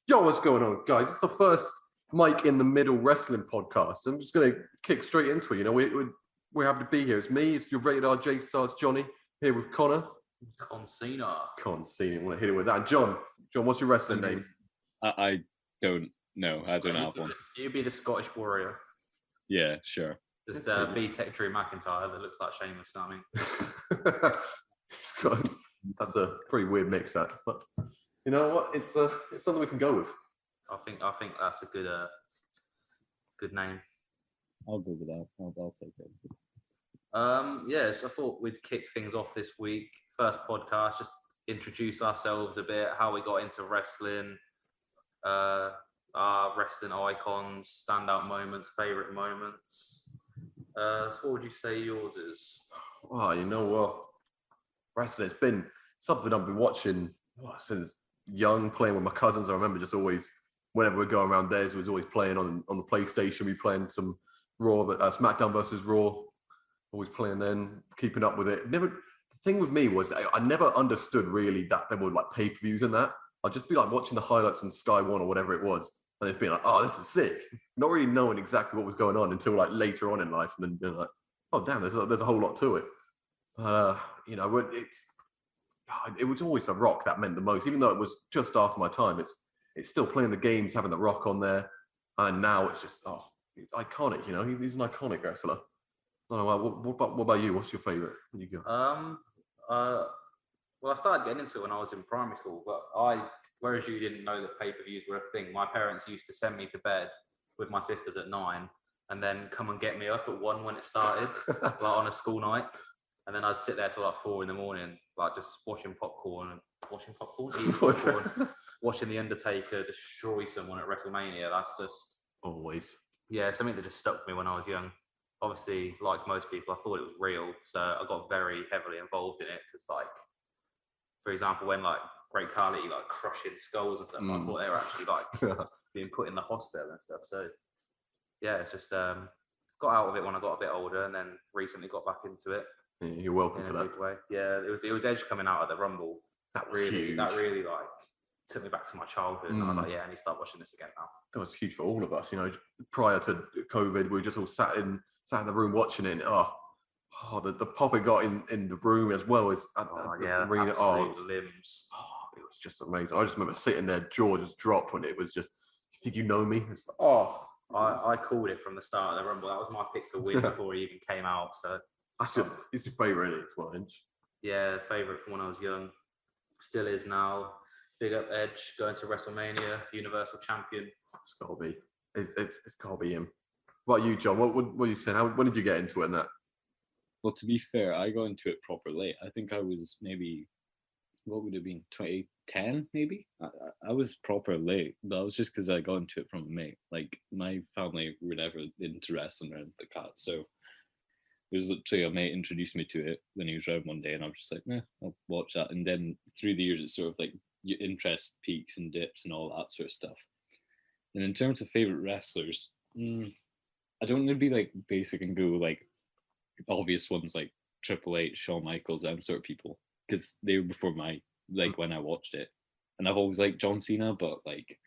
Yo, what's going on, guys? It's the first Mike in the Middle wrestling podcast. I'm just going to kick straight into it. You know, we're happy to be here. It's me, it's your rated R J Stars Johnny, here with Connor. Concena. I want to hit it with that. John, what's your wrestling name? I don't know. I don't have one. You'd be the Scottish Warrior. Yeah, sure. There's B-Tech Drew McIntyre that looks like Sheamus, That's a pretty weird mix, that. But you know what? It's something we can go with. I think that's a good name. I'll go with that. I'll take it. So I thought we'd kick things off this week. First podcast, just introduce ourselves a bit, how we got into wrestling, our wrestling icons, standout moments, favorite moments. So what would you say yours is? Oh, you know what? Wrestling, it's been something I've been watching since young, playing with my cousins. I remember just always, whenever we're going around theirs, we was always playing on the PlayStation. We playing some Raw, SmackDown versus Raw. Always playing then, keeping up with it. The thing with me was I never understood really that there were like pay-per-views in that. I'd just be like watching the highlights on Sky One or whatever it was, and it's being like, oh, this is sick. Not really knowing exactly what was going on until like later on in life, and then being like, oh damn, there's a whole lot to it. You know, it was always The Rock that meant the most, even though it was just after my time. It's still playing the games, having The Rock on there, and now it's just it's iconic. You know, he's an iconic wrestler. I don't know. What about you? What's your favorite? When you go? Well, I started getting into it when I was in primary school, but whereas you didn't know that pay-per-views were a thing, my parents used to send me to bed with my sisters at 9 and then come and get me up at 1 when it started, like on a school night. And then I'd sit there till like 4 a.m, like just watching popcorn, eating popcorn, watching The Undertaker destroy someone at WrestleMania. That's just always. Yeah, something that just stuck with me when I was young. Obviously, like most people, I thought it was real, so I got very heavily involved in it. Because, like, for example, when like Great Khali like crushing skulls and stuff, I thought they were actually like being put in the hospital and stuff. So, yeah, it's just got out of it when I got a bit older, and then recently got back into it. Yeah, you're welcome for that. Big way. Yeah, it was Edge coming out of the Rumble. That was huge. That really like took me back to my childhood, and I was like, yeah, I need to start watching this again now. That was huge for all of us. You know, prior to COVID, we were just all sat in the room watching it. And, the pop it got in the room as well as the arena. Limbs. It was just amazing. I just remember sitting there, jaw just dropped when it was just. You think you know me? It's like, I called it from the start of the Rumble. That was my pick to win before he even came out. So it's your favourite, isn't it? Well, Edge. Yeah, favourite from when I was young. Still is now. Big up Edge, going to WrestleMania, Universal Champion. It's got to be. It's got to be him. What about you, John? What are you saying? When did you get into it and that? Well, to be fair, I got into it proper late. I think I was maybe, what would it have been, 2010 maybe? I was proper late, but that was just because I got into it from a mate. Like, my family were never into wrestling around the Cats, so it was literally a mate introduced me to it when he was around one day, and I was just like, I'll watch that. And then through the years, it's sort of like your interest peaks and dips and all that sort of stuff. And in terms of favorite wrestlers, I don't want to be like basic and go like obvious ones like Triple H, Shawn Michaels, them sort of people, because they were before my when I watched it. And I've always liked John Cena, but like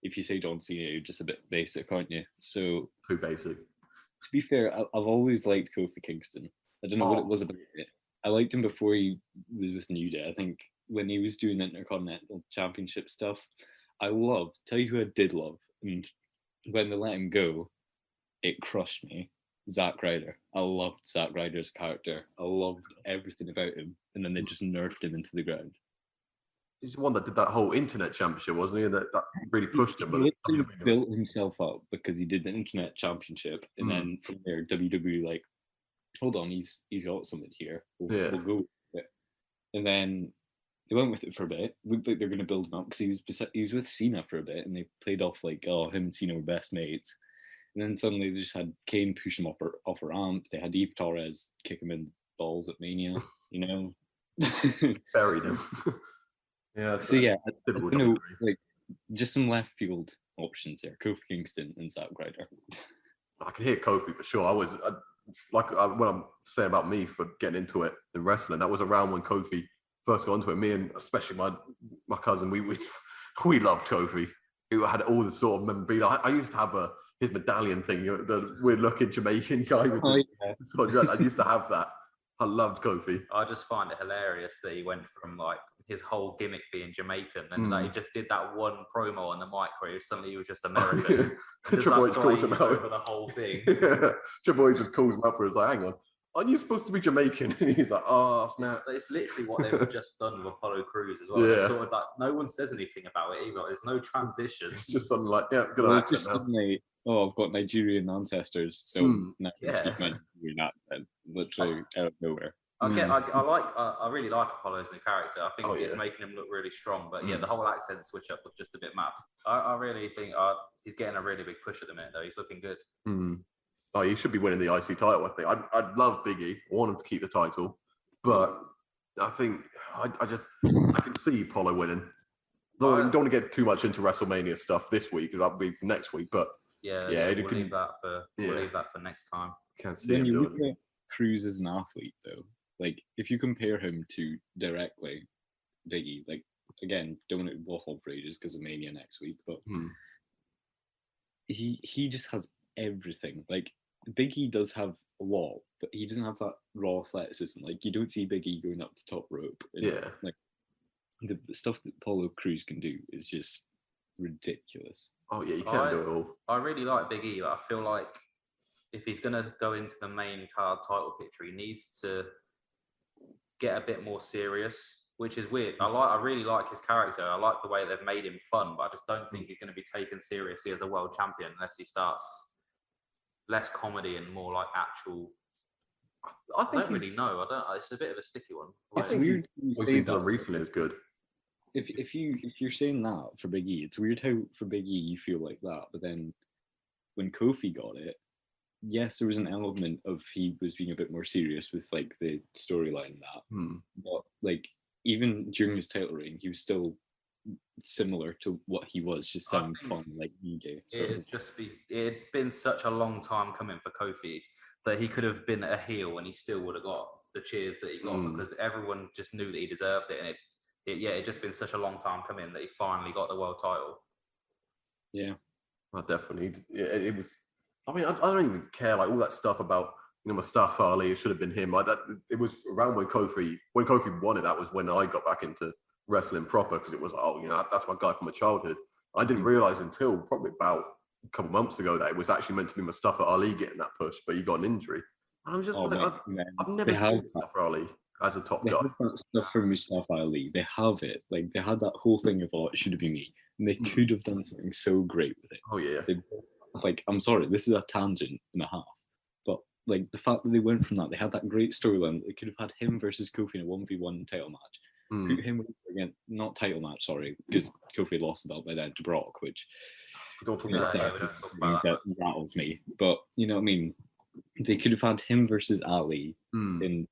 if you say John Cena, you're just a bit basic, aren't you? So too basic. To be fair, I've always liked Kofi Kingston. I don't know what it was about it. I liked him before he was with New Day. I think when he was doing the Intercontinental Championship stuff, tell you who I did love, and when they let him go, it crushed me. Zack Ryder. I loved Zack Ryder's character. I loved everything about him, and then they just nerfed him into the ground. He's the one that did that whole internet championship, wasn't he? That really pushed him. He built himself up because he did the internet championship, and then from there, WWE like, hold on, he's got something here. We'll go with it. And then they went with it for a bit. Looked like they're going to build him up because he was with Cena for a bit, and they played off like, him and Cena were best mates. And then suddenly they just had Kane push him off a ramp. They had Eve Torres kick him in the balls at Mania, you know. Buried him. Yeah. So yeah, I don't know, like just some left field options there. Kofi Kingston and Zack Ryder. I can hear Kofi for sure. What I'm saying about me for getting into it in wrestling, that was around when Kofi first got into it. Me and especially my cousin, we loved Kofi. who had all the sort of memorabilia. I used to have his medallion thing, the weird looking Jamaican guy with I used to have that. I loved Kofi. I just find it hilarious that he went from like his whole gimmick being Jamaican, and that he just did that one promo on the mic where suddenly he was just American. Triple H calls him out over the whole thing. Triple H just calls him up for it. It's like, hang on, aren't you supposed to be Jamaican? And he's like, oh snap. It's literally what they've just done with Apollo Crews as well. It's sort of like no one says anything about it either. There's no transition. It's just something like, yeah, good accent now. Suddenly, I've got Nigerian ancestors, so now I speak my Nigerian accent, literally out of nowhere. I really like Apollo's new character. I think it's making him look really strong. But the whole accent switch up was just a bit mad. I really think he's getting a really big push at the minute, though. He's looking good. Oh, he should be winning the IC title, I think. I'd love Big E. I want him to keep the title. But I think I can see Apollo winning. Don't want to get too much into WrestleMania stuff this week, because that'll be for next week. But we'll leave that for next time. Can't see when him you doing look at Cruz as an athlete, though, like if you compare him to directly Big E, like again, don't want to waffle for ages because of Mania next week, but he just has everything. Like Big E does have a lot, but he doesn't have that raw athleticism. Like you don't see Big E going up the top rope. Like the stuff that Apollo Crews can do is just ridiculous. Oh yeah, you can't do it all. I really like Big E, but I feel like if he's going to go into the main card title picture, he needs to get a bit more serious, which is weird. I really like his character. I like the way they've made him fun, but I just don't think he's going to be taken seriously as a world champion unless he starts less comedy and more like actual. I don't really know. It's a bit of a sticky one. It's weird. What he's done recently is good. If you're saying that for Big E, it's weird how for Big E you feel like that, but then when Kofi got it, yes, there was an element of he was being a bit more serious with like the storyline and that, but like even during his title reign, he was still similar to what he was, just having fun like EJ. It'd been such a long time coming for Kofi that he could have been a heel and he still would have got the cheers that he got because everyone just knew that he deserved it, and it just been such a long time coming that he finally got the world title. Yeah, definitely. It was. I mean, I don't even care like all that stuff about Mustafa Ali. It should have been him. Like that. It was around when Kofi won it. That was when I got back into wrestling proper, because it was like, that's my guy from my childhood. I didn't realize until probably about a couple months ago that it was actually meant to be Mustafa Ali getting that push, but he got an injury. And I'm just I've never seen Mustafa Ali as a top guy. Have that stuff for Mustafa Ali. They have it. Like they had that whole thing of it should have been me, and they could have done something so great with it. Oh yeah. Like, I'm sorry, this is a tangent and a half, but like the fact that they went from that, they had that great storyline. They could have had him versus Kofi in a 1v1 title match. Put him again, not title match, sorry, because Kofi lost the belt by then to Brock, which that rattles me. But you know what I mean? They could have had him versus Ali and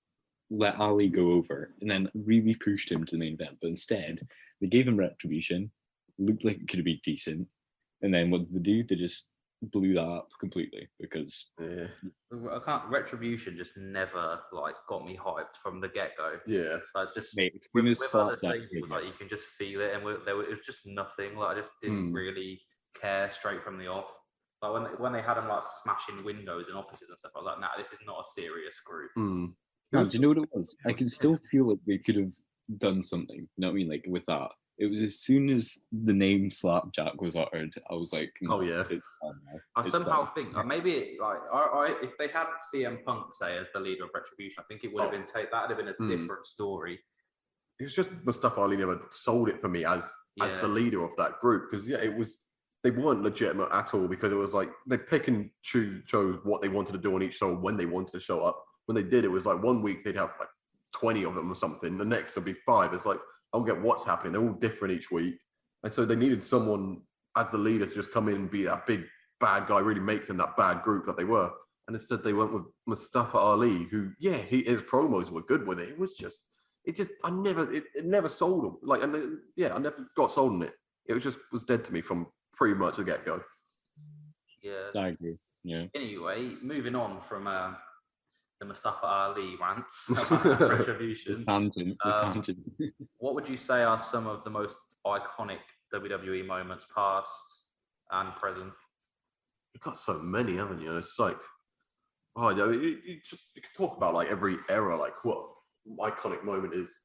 let Ali go over, and then really pushed him to the main event. But instead, they gave him Retribution. Looked like it could have been decent, and then what did they do? They just blew that up completely because Retribution just never like got me hyped from the get go. Yeah, like just with other things, it was like you can just feel it, and it was just nothing. Like I just didn't really care straight from the off. Like when they had them like smashing windows in offices and stuff, I was like, nah, this is not a serious group. No, do you know what it was? I could still feel like they could have done something. You know what I mean? Like with that. It was as soon as the name Slapjack was uttered, I was like, "Oh yeah." I somehow think maybe if they had CM Punk say as the leader of Retribution, I think it would have been that would have been a different story. It's just Mustafa Ali never sold it for me as the leader of that group, because they weren't legitimate at all, because it was like they pick and chose what they wanted to do on each show when they wanted to show up. When they did, it was like 1 week they'd have like 20 of them or something. The next there'll be 5. It's like, I don't get what's happening. They're all different each week. And so they needed someone as the leader to just come in and be that big bad guy, really make them that bad group that they were. And instead they went with Mustafa Ali, who, his promos were good with it. It never sold them. Like, I never got sold on it. It was dead to me from pretty much the get-go. Yeah. I agree. Yeah. Anyway, moving on from the Mustafa Ali rants about Retribution. Tangent. What would you say are some of the most iconic WWE moments, past and present. You've got so many, haven't you? It's like, oh, you can talk about like every era, like what iconic moment is.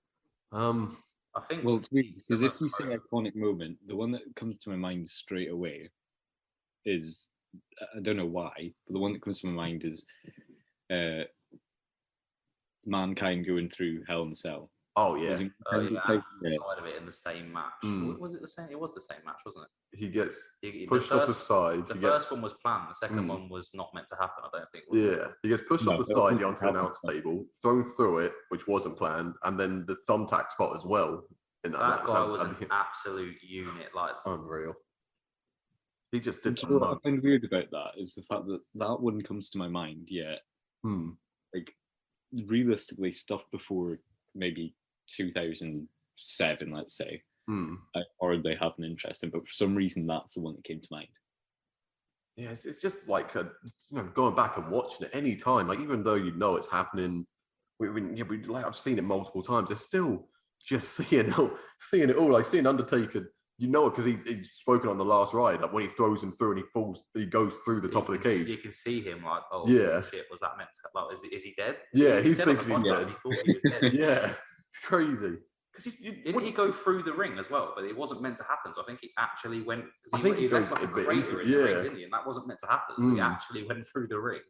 I think. Well, it's weird because if you say iconic moment, the one that comes to my mind straight away is, I don't know why, but the one that comes to my mind is Mankind going through Hell in a Cell. Oh yeah, side of it in the same match. Was it the same? It was the same match, wasn't it? He gets pushed off the side. The first one was planned. The second one was not meant to happen. I don't think. He gets pushed off the side onto the announce table, thrown through it, which wasn't planned, and then the thumbtack spot as well. In that guy was an absolute unit, like unreal. He just did. What I find weird about that is the fact that that one comes to my mind yet. Like realistically, stuff before maybe 2007, let's say, or they have an interest in, but for some reason that's the one that came to mind. Yeah, it's just like going back and watching it any time, like even though you know it's happening, I've seen it multiple times. It's still just seeing it all, like seeing Undertaker. You know it because he's spoken on the last ride, like when he throws him through and he goes through the top of the cage. You can see him like, oh shit, was that meant to? Like, is he dead? Yeah, he's thinking he's dead. He thought he was dead. Yeah, it's crazy. Because didn't he go through the ring as well? But it wasn't meant to happen. So I think he actually went. I think he left goes like a crater in the ring, didn't he? And that wasn't meant to happen. So he actually went through the ring.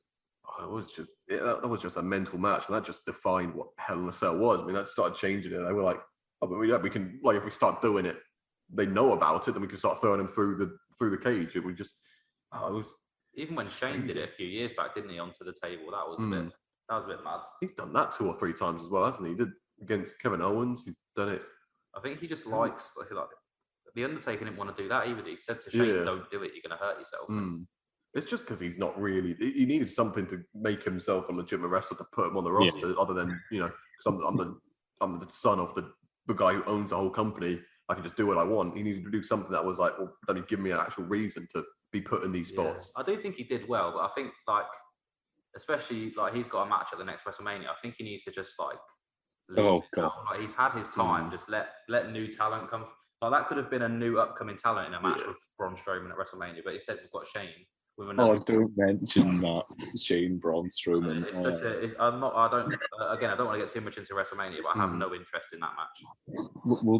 Oh, that was just a mental match, and that just defined what Hell in a Cell was. I mean, that started changing it. They were like, oh, but we can, like, if we start doing it, they know about it, then we can start throwing them through the cage. It would just, it was. Even when Shane did it a few years back, didn't he, onto the table? That was a bit mad. He's done that 2 or 3 times as well, hasn't he? He did against Kevin Owens. He's done it. I think he just likes like the Undertaker didn't want to do that either. He said to Shane, "Don't do it. You're going to hurt yourself." It's just because he's not really. He needed something to make himself a legitimate wrestler to put him on the roster, other than because I'm the son of the guy who owns the whole company. I can just do what I want. He needed to do something that was like, well, then he'd give me an actual reason to be put in these spots. I do think he did well, but I think like, especially like he's got a match at the next WrestleMania. I think he needs to just like. Oh God! Like, he's had his time. Just let new talent come. Like that could have been a new upcoming talent in a match with Braun Strowman at WrestleMania, but instead we've got Shane with another. Oh, don't mention that Shane Braun Strowman. It's such a. I don't want to get too much into WrestleMania, but I have no interest in that match.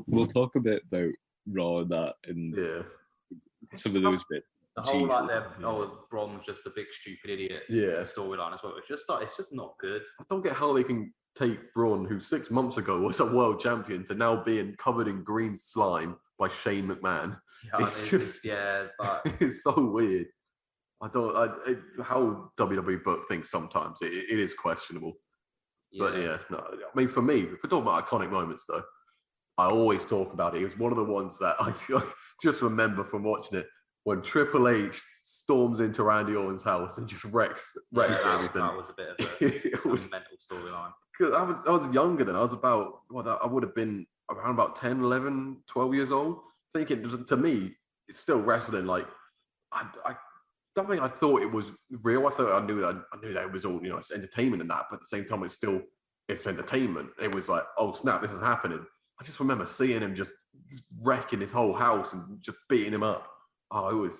We'll talk a bit about Raw and that and some of those bits. The whole Braun's just a big stupid idiot. Storyline as well. It's just not good. I don't get how they can take Braun, who 6 months ago was a world champion, to now being covered in green slime by Shane McMahon. It's so weird. How WWE book things sometimes it is questionable. But I mean, for me, if we're talking about iconic moments, though, I always talk about it. It was one of the ones that I just remember from watching it when Triple H storms into Randy Orton's house and just wrecks everything. That was a bit of a mental storyline. Because I was younger then. I was about, I would have been around about 10, 11, 12 years old. Thinking, to me, it's still wrestling. Like, I don't think I thought it was real. I knew that it was all, it's entertainment and that. But at the same time, it's entertainment. It was like, oh, snap, this is happening. I just remember seeing him just wrecking his whole house and just beating him up. Oh, it was.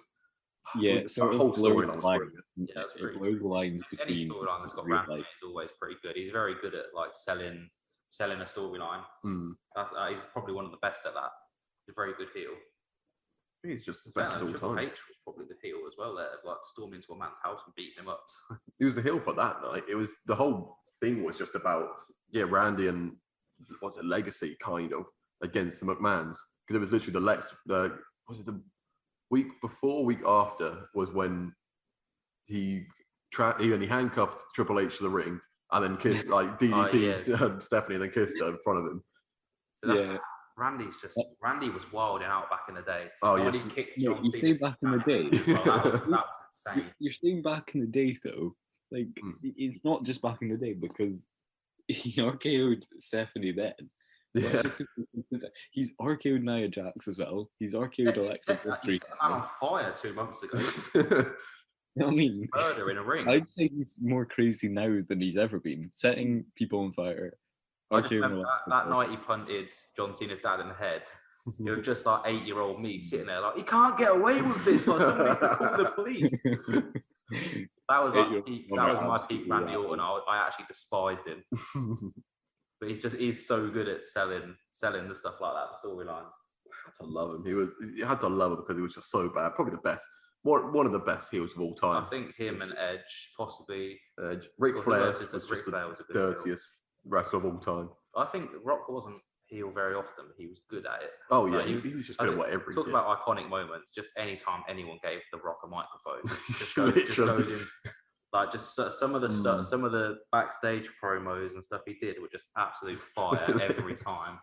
So the whole storyline was brilliant. Yeah, that's pretty good. Lines between any storyline that's got Randy is always pretty good. He's very good at like selling a storyline. He's probably one of the best at that. He's a very good heel. He's just the best all Triple time. H was probably the heel as well. There, like storming into a man's house and beating him up. He was the heel for that night. It was the whole thing was just about Randy and Legacy kind of against the McMahons, because it was literally the week before, week after was when he handcuffed Triple H to the ring and then kissed DDT Stephanie and then kissed her in front of him. So Randy was wilding out back in the day. Oh yeah, you say back in the day. That was insane. You're saying back in the day though, like it's not just back in the day because he RKO'd Stephanie then. Yeah. He's RKO'd Nia Jax as well. He's RKO'd Alexa. He set a man on fire 2 months ago. I mean, murder in a ring. I'd say he's more crazy now than he's ever been, setting people on fire. I remember that night he punted John Cena's dad in the head. It was just like 8-year-old me sitting there like, he can't get away with this. Like, somebody needs to call the police. That was like that was my peak Randy Orton. I actually despised him. But he's so good at selling the stuff like that, the storylines. I had to love him. You had to love him because he was just so bad. Probably the best. One of the best heels of all time. I think him and Edge, possibly. Ric Flair was just the dirtiest wrestler of all time. I think Rock wasn't heel very often, but he was good at it. Oh yeah, he was just good at whatever he did. Talk about iconic moments. Just any time anyone gave The Rock a microphone, just goes in. Like just some of the stuff, some of the backstage promos and stuff he did were just absolute fire every time.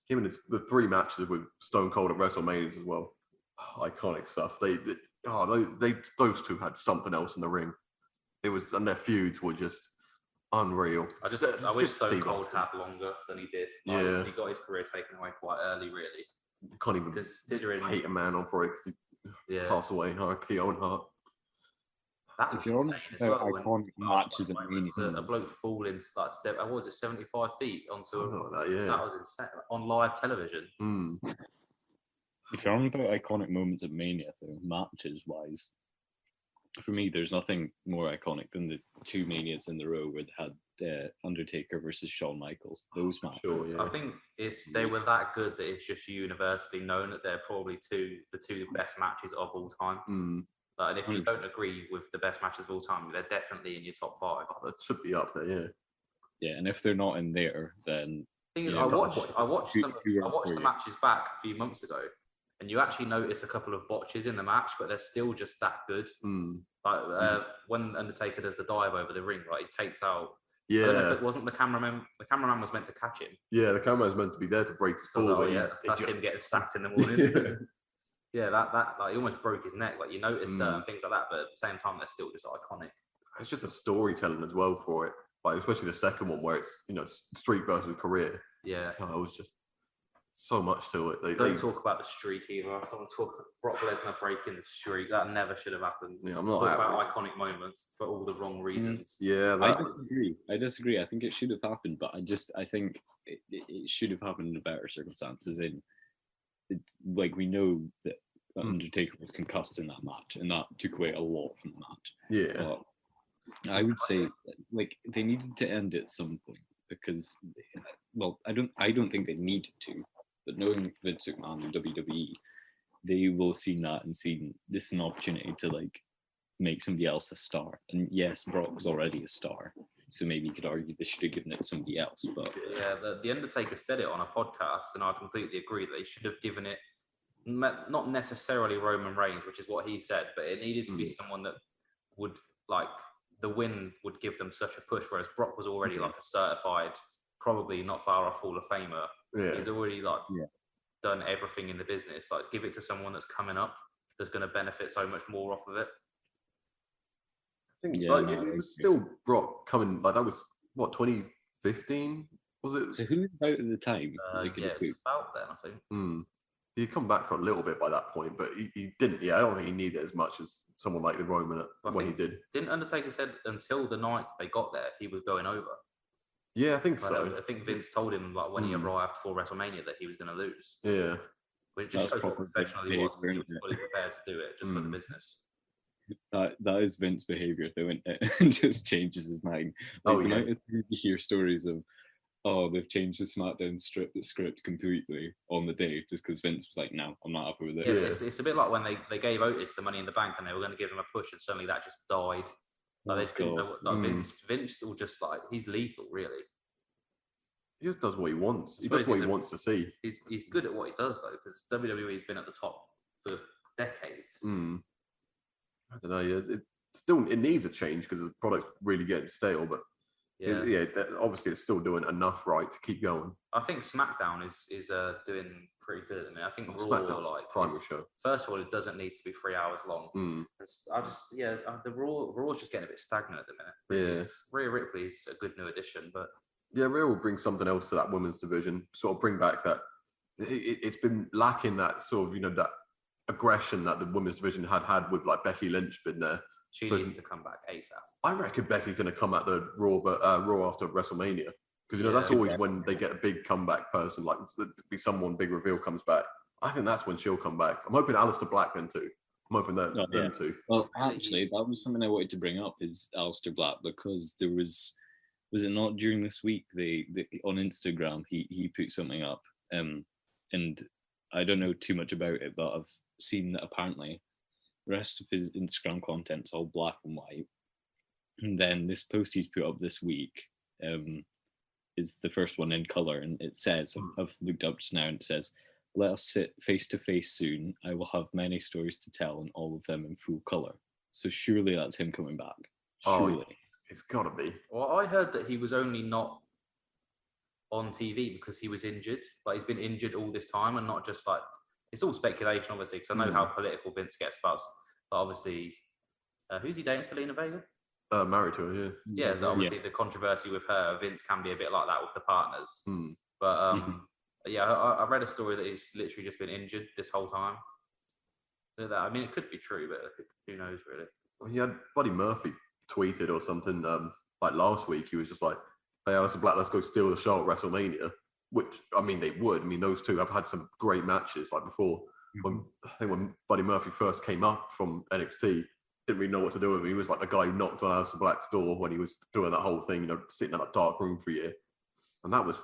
Him and the 3 matches with Stone Cold at WrestleMania as well. Oh, iconic stuff. Those two had something else in the ring. And their feuds were just unreal. I wish Stone Cold had longer than he did. Like, he got his career taken away quite early, really. You can't even hate a man on for it because he passed away in R.I.P. Owen Hart. That was insane as well. Iconic matches a bloke falling like what was it, 75 feet onto that was insane on live television. If you're on about iconic moments at Mania, though, matches wise, for me, there's nothing more iconic than the 2 Manias in the row where they had Undertaker versus Shawn Michaels. Those matches. Sure, yeah. I think they were that good that it's just universally known that they're probably the two best matches of all time. And if you don't agree with the best matches of all time, they're definitely in your top 5. Oh, that should be up there, yeah. Yeah, and if they're not in there, then I watched the matches back a few months ago, and you actually notice a couple of botches in the match, but they're still just that good. Like when Undertaker does the dive over the ring, right? He takes out. Yeah. I don't know if it wasn't the cameraman. The cameraman was meant to catch him. Yeah, the cameraman was meant to be there to break his fall. That's him getting sacked in the morning. Yeah, that like he almost broke his neck. Like you notice certain things like that, but at the same time they're still just iconic. It's just a storytelling as well for it, like especially the second one where it's it's streak versus career. Yeah, it was just so much to it. They don't talk about the streak either. I don't want to talk Brock Lesnar breaking the streak. That never should have happened. Yeah, I'm not talk about iconic moments for all the wrong reasons. Yeah, I disagree. I think it should have happened, but I think it should have happened in better circumstances. Like we know that Undertaker was concussed in that match, and that took away a lot from the match. Yeah, but I would say like they needed to end it at some point because, well, I don't think they needed to, but knowing Vince McMahon and WWE, they will see that and see this is an opportunity to like make somebody else a star. And yes, Brock was already a star, so maybe you could argue they should have given it to somebody else. But yeah, the Undertaker said it on a podcast, and I completely agree that they should have given it not necessarily Roman Reigns, which is what he said, but it needed to be someone that would like the win would give them such a push. Whereas Brock was already like a certified, probably not far off Hall of Famer. Yeah. He's already done everything in the business. Like give it to someone that's coming up that's going to benefit so much more off of it. I think it was still Brock coming. Like that was what 2015 was it? So who was out at the time? It was about then, I think. He'd come back for a little bit by that point, but he didn't. Yeah, I don't think he needed as much as someone like the Roman when he did. Didn't Undertaker said until the night they got there, he was going over? Yeah, I think so. I think Vince told him like when he arrived for WrestleMania that he was going to lose. Yeah, which just shows what professional he was. He was fully prepared to do it just for the business. That is Vince behavior, though, and just changes his mind. Like, you hear stories of, they've changed the SmackDown script completely on the day just because Vince was like, no, I'm not happy with it. Yeah, it's a bit like when they gave Otis the Money in the Bank and they were going to give him a push and suddenly that just died. Like, they didn't know Vince will just like, he's lethal, really. He just does what he wants. He does what he wants to see. He's good at what he does, though, because WWE's been at the top for decades. I don't know. It needs a change because the product's really getting stale, but obviously it's still doing enough right to keep going. I think SmackDown is doing pretty good. I mean, I think Raw, like primary show. First of all, it doesn't need to be 3 hours long. The Raw's just getting a bit stagnant at the minute. Yeah, Rhea Ripley's a good new addition, but Rhea will bring something else to that women's division. Sort of bring back that it's been lacking that sort of that aggression that the women's division had with like Becky Lynch been there. She needs to come back ASAP. I reckon Becky's going to come at the Raw after WrestleMania. Because that's always when they get a big comeback person, like be someone big reveal comes back. I think that's when she'll come back. I'm hoping Aleister Black then too. I'm hoping that them too. Well, actually, that was something I wanted to bring up is Aleister Black, because there was it not during this week they on Instagram he put something up, and I don't know too much about it, but I've seen that apparently the rest of his Instagram content's all black and white, and then this post he's put up this week is the first one in color, and it says, I've looked up just now, and it says, "Let us sit face to face soon. I will have many stories to tell, and all of them in full color." So surely that's him coming back. Surely. It's gotta be. Well, I heard that he was only not on TV because he was injured. Like, he's been injured all this time, and not just like, it's all speculation, obviously, because I know how political Vince gets about. But obviously, who's he dating? Selena Vega. Married to her, yeah. Obviously, the controversy with her, Vince can be a bit like that with the partners. But yeah, I read a story that he's literally just been injured this whole time. So that, I mean, it could be true, but who knows, really. Well, he had Buddy Murphy tweeted or something like last week. He was just like, "Hey, Aleister Black, let's go steal the show at WrestleMania." Which, I mean, they would. I mean, those two have had some great matches. Like before, I think when Buddy Murphy first came up from NXT, didn't really know what to do with him. He was like the guy who knocked on Aleister Black's door when he was doing that whole thing, sitting in that dark room for a year. And that was,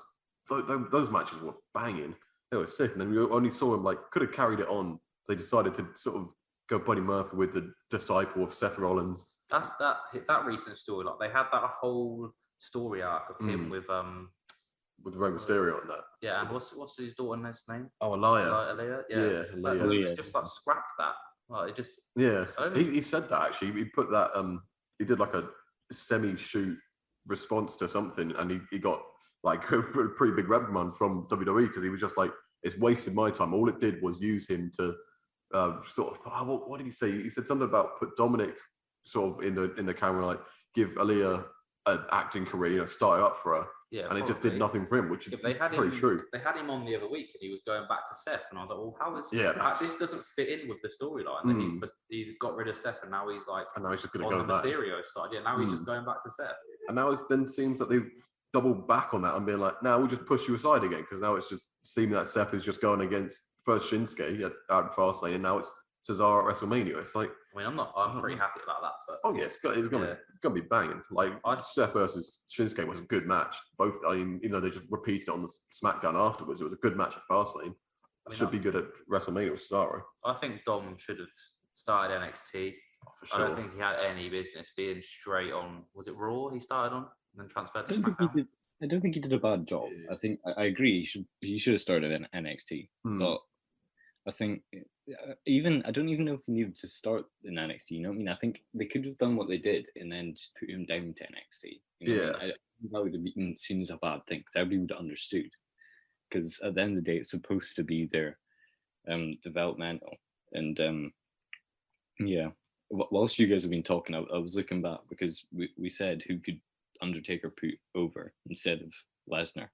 those matches were banging. They were sick. And then we only saw him, could have carried it on. They decided to sort of go Buddy Murphy with the disciple of Seth Rollins. That's that recent story. Like, they had that whole story arc of him with Rey Mysterio and that. Yeah, and what's his daughter's name? Oh, Aliyah. Aliyah. Yeah, Aliyah. Just scrapped that. Like, it just. Yeah, he said that actually. He put that. He did like a semi-shoot response to something, and he got like a pretty big reprimand from WWE because he was just like, "It's wasted my time." All it did was use him to sort of. What did he say? He said something about put Dominic sort of in the camera, like give Aliyah an acting career, start it up for her. Yeah, and it just did nothing for him, which is very true. They had him on the other week, and he was going back to Seth, and I was like, "Well, how is this doesn't fit in with the storyline?" That he's got rid of Seth, and now he's like, and now he's just going to go on the Mysterio side. Yeah, now he's just going back to Seth. And now it then seems that they've doubled back on that and being like, "Now we'll just push you aside again," because now it's just seeming that Seth is just going against first Shinsuke out in Fastlane, and now it's Cesaro at WrestleMania. It's like, I mean, I'm pretty happy about that. But yeah, it's gonna be banging. Like Seth versus Shinsuke was a good match. Both, I mean, even though they just repeated it on the SmackDown afterwards, it was a good match at Fastlane. It should be good at WrestleMania with Cesaro. I think Dom should have started NXT. For sure. I don't think he had any business being straight on. Was it Raw he started on and then transferred to SmackDown? I don't think he did a bad job. I think I agree. He should have started in NXT, but I think I don't even know if he needed to start in NXT. You know what I mean? I think they could have done what they did and then just put him down to NXT. You know what I mean? That would have been seen as a bad thing because everybody would have understood. Because at the end of the day, it's supposed to be their developmental. And whilst you guys have been talking, I was looking back because we said who could Undertaker put over instead of Lesnar.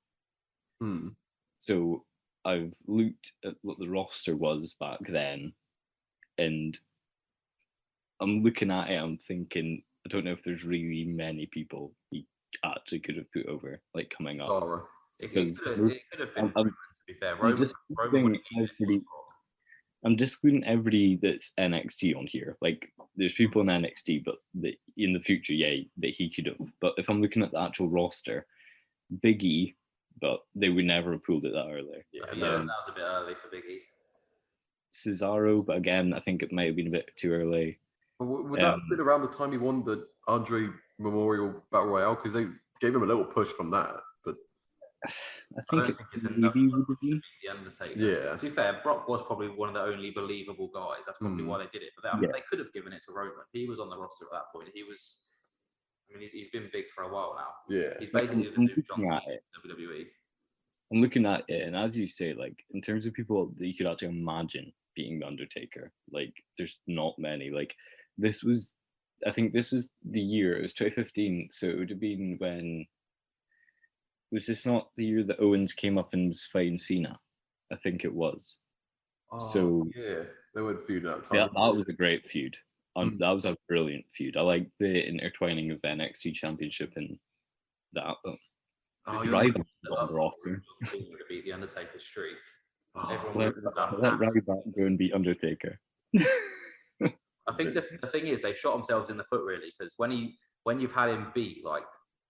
So I've looked at what the roster was back then, and I'm looking at it, I'm thinking, I don't know if there's really many people he actually could have put over, like, coming up. It could have been Roman, to be fair. I'm just including everybody that's NXT on here. Like, there's people in NXT, but in the future, that he could have. But if I'm looking at the actual roster, Big E, but they would never have pulled it that early. Yeah, that was a bit early for Big E. Cesaro, but again, I think it might have been a bit too early. Would that have been around the time he won the Andre Memorial Battle Royale? Because they gave him a little push from that. But I think it's enough would have been the Undertaker. Yeah. To be fair, Brock was probably one of the only believable guys. That's probably why they did it. But they could have given it to Roman. He was on the roster at that point. He's been big for a while now. Yeah. He's basically the new John Cena in WWE. I'm looking at it, and as you say, like, in terms of people that you could actually imagine being the Undertaker, like, there's not many. Like, I think this was the year, it was 2015, so it would have been when, was this not the year that Owens came up and was fighting Cena? I think it was. Yeah, they would feud that time. Yeah, that was a great feud. That was a brilliant feud. I like the intertwining of the NXT Championship and that. Oh, you yeah. Ryder's on the roster. to beat the Undertaker's streak. Oh, Everyone would have done Let that. Ryder go and beat Undertaker. I think the thing is they shot themselves in the foot really, because when you've had him beat like